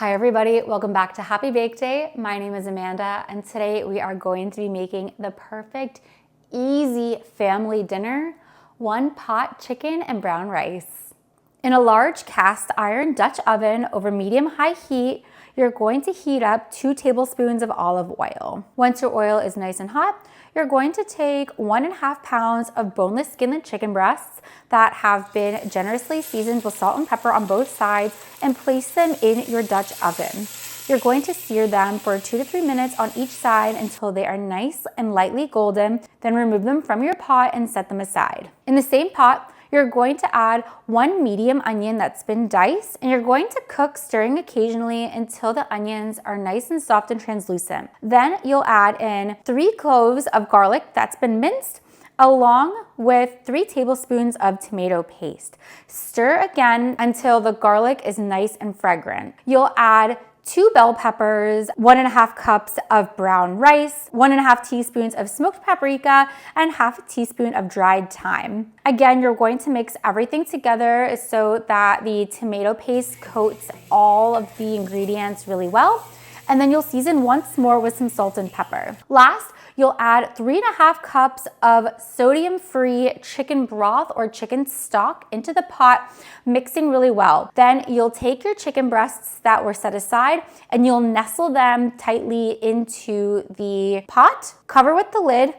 Hi everybody, welcome back to Happy Bake Day. My name is Amanda and today we are going to be making the perfect, easy family dinner, one pot chicken and brown rice. In a large cast iron Dutch oven over medium-high heat, you're going to heat up 2 tablespoons of olive oil. Once your oil is nice and hot, you're going to take 1.5 pounds of boneless skinless chicken breasts that have been generously seasoned with salt and pepper on both sides and place them in your Dutch oven. You're going to sear them for 2 to 3 minutes on each side until they are nice and lightly golden, then remove them from your pot and set them aside. In the same pot, you're going to add 1 medium onion that's been diced, and you're going to cook, stirring occasionally until the onions are nice and soft and translucent. Then you'll add in 3 cloves of garlic that's been minced, along with 3 tablespoons of tomato paste. Stir again until the garlic is nice and fragrant. You'll add 2 bell peppers, 1.5 cups of brown rice, 1.5 teaspoons of smoked paprika, and half a teaspoon of dried thyme. Again, you're going to mix everything together so that the tomato paste coats all of the ingredients really well. And then you'll season once more with some salt and pepper. Last, you'll add 3.5 cups of sodium-free chicken broth or chicken stock into the pot, mixing really well. Then you'll take your chicken breasts that were set aside and you'll nestle them tightly into the pot, cover with the lid,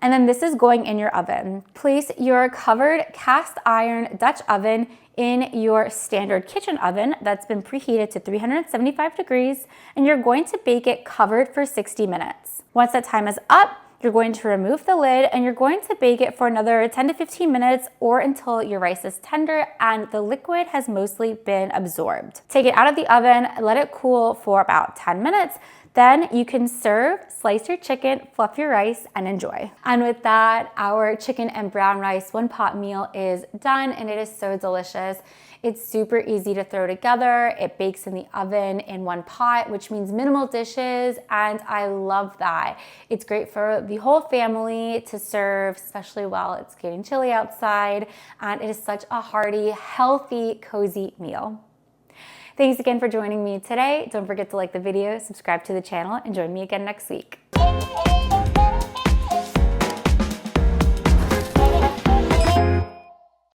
and then this is going in your oven. Place your covered cast iron Dutch oven in your standard kitchen oven that's been preheated to 375 degrees, and you're going to bake it covered for 60 minutes. Once that time is up, you're going to remove the lid and you're going to bake it for another 10 to 15 minutes or until your rice is tender and the liquid has mostly been absorbed. Take it out of the oven, let it cool for about 10 minutes. Then you can serve, slice your chicken, fluff your rice, and enjoy. And with that, our chicken and brown rice one pot meal is done, and it is so delicious. It's super easy to throw together. It bakes in the oven in one pot, which means minimal dishes, and I love that. It's great for the whole family to serve, especially while it's getting chilly outside, and it is such a hearty, healthy, cozy meal. Thanks again for joining me today. Don't forget to like the video, subscribe to the channel, and join me again next week.